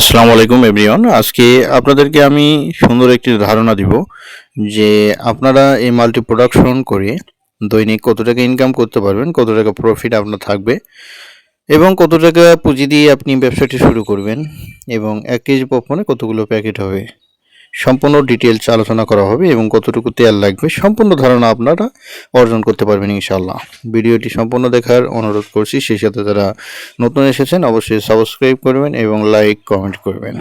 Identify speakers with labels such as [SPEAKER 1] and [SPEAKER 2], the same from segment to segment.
[SPEAKER 1] আসসালামু আলাইকুম এভরিওয়ান। আজকে আপনাদেরকে আমি সুন্দর একটি ধারণা দিব যে আপনারা এই মাল্টি প্রোডাকশন করে দৈনিক কত টাকা ইনকাম করতে পারবেন, কত টাকা প্রফিট আপনার থাকবে এবং কত টাকা পুঁজি দিয়ে আপনি ব্যবসাটি শুরু করবেন এবং 1 কেজি পপকর্নে কতগুলো প্যাকেট হবে। সম্পূর্ণ ডিটেইলস আলোচনা করা হবে এবং কতটুকু তেল লাগবে সম্পূর্ণ ধারণা আপনারা অর্জন করতে পারবেন ইনশাআল্লাহ। ভিডিওটি সম্পূর্ণ দেখার অনুরোধ করছি। সেই সাথে যারা নতুন এসেছেন অবশ্যই সাবস্ক্রাইব করবেন এবং লাইক কমেন্ট করবেন।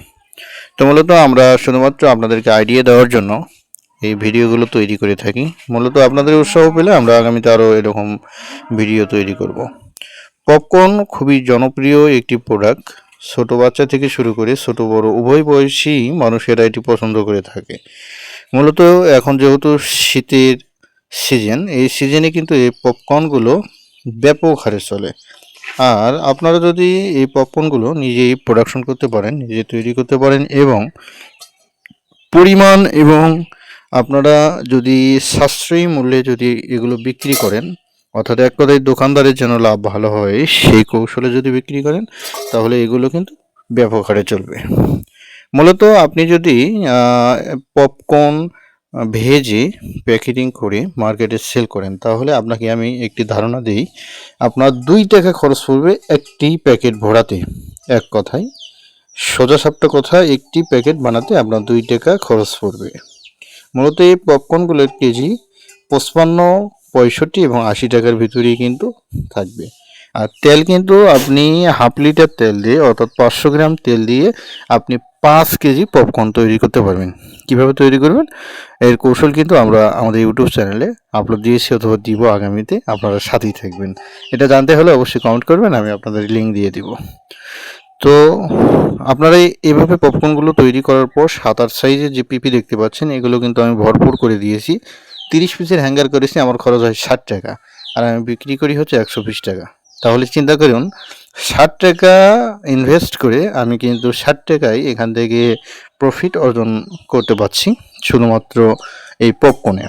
[SPEAKER 1] তো মূলত আমরা শুধুমাত্র আপনাদেরকে আইডিয়া দেওয়ার জন্য এই ভিডিওগুলো তৈরি করে থাকি। মূলত আপনাদের উৎসাহ পেলে আমরা আগামীতে আরও এরকম ভিডিও তৈরি করব। পপকর্ন খুবই জনপ্রিয় একটি প্রোডাক্ট। ছোট বাচ্চা থেকে শুরু করে ছোট বড় উভয় বয়সী মানুষেরা এটি পছন্দ করে থাকে। মূলত এখন যেহেতু শীতের সিজন, এই সিজনে কিন্তু এই পপকর্নগুলো ব্যাপক হারে চলে। আর আপনারা যদি এই পপকর্নগুলো নিজেই প্রোডাকশন করতে পারেন, নিজে তৈরি করতে পারেন এবং পরিমাণ এবং আপনারা যদি সাশ্রয়ী মূল্যে যদি এগুলো বিক্রি করেন, অর্থাৎ এক কথায় দোকানদারের যেন লাভ ভালো হয় সেই কৌশলে যদি বিক্রি করেন, তাহলে এগুলো কিন্তু ব্যাপক হারে চলবে। মূলত আপনি যদি পপকর্ন ভেজে প্যাকেটিং করে মার্কেটে সেল করেন, তাহলে আপনাকে আমি একটি ধারণা দিই, আপনার 2 টাকা খরচ পড়বে একটি প্যাকেট ভরাতে। এক কথায় সোজাসাপটা কথা, একটি প্যাকেট বানাতে আপনার 2 টাকা খরচ পড়বে। মূলত এই পপকর্নগুলোর কেজি 55, 65 এবং 80 টাকার ভিতরেই কিন্তু থাকবে। আর তেল কিন্তু আপনি হাফ লিটার তেল দিয়ে, অর্থাৎ 500 গ্রাম তেল দিয়ে আপনি 5 কেজি পপকর্ন তৈরি করতে পারবেন। কিভাবে তৈরি করবেন এর কৌশল কিন্তু আমরা আমাদের ইউটিউব চ্যানেলে আপলোড দিয়েছি অথবা দিব আগামীতে, আপনারা সাথেই থাকবেন। এটা জানতে হলে অবশ্যই কমেন্ট করবেন, আমি আপনাদের লিঙ্ক দিয়ে দিব। তো আপনারা এইভাবে পপকর্নগুলো তৈরি করার পর 7-8 সাইজের যে পিপি দেখতে পাচ্ছেন, এগুলো কিন্তু আমি ভরপুর করে দিয়েছি। 30 পিসের হ্যাঙ্গার করেছি, আমার খরচ হয় 60 টাকা আর আমি বিক্রি করি হচ্ছে 120 টাকা। তাহলে চিন্তা করুন, 60 টাকা ইনভেস্ট করে আমি কিন্তু 60 টাকায় এখান থেকে প্রফিট অর্জন করতে পারছি শুধুমাত্র এই পপকর্নে।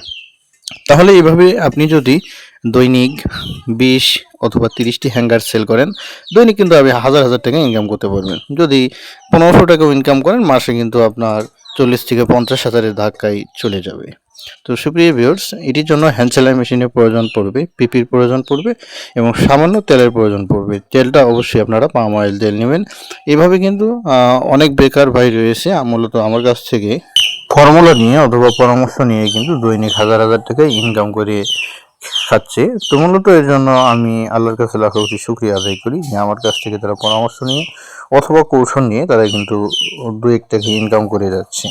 [SPEAKER 1] তাহলে এইভাবে আপনি যদি দৈনিক 20 অথবা 30টি হ্যাঙ্গার সেল করেন, দৈনিক কিন্তু আপনি হাজার হাজার টাকা ইনকাম করতে পারবেন। যদি 1500 টাকাও ইনকাম করেন, মাসে কিন্তু আপনার 40 থেকে 50 হাজারের ধাক্কায় চলে যাবে। তো সুপ্রিয় ভিউয়ার্স, এটির জন্য হ্যান্ড সেলাই মেশিনের প্রয়োজন পড়বে, পিপির প্রয়োজন পড়বে এবং সামান্য তেলের প্রয়োজন পড়বে। তেলটা অবশ্যই আপনারা পাম অয়েল তেল নেবেন। এভাবে কিন্তু অনেক বেকার ভাই রয়েছে মূলত আমার কাছ থেকে ফর্মুলা নিয়ে অথবা পরামর্শ নিয়ে কিন্তু দৈনিক হাজার হাজার টাকা ইনকাম করে খাচ্ছে। তো মূলত এর জন্য আমি আল্লাহর কাছে লাখো কোটি শুকরিয়া আদায় করি যে আমার কাছ থেকে তারা পরামর্শ নিয়ে অথবা কৌশল নিয়ে তারা কিন্তু 2-1 টাকা ইনকাম করে যাচ্ছে।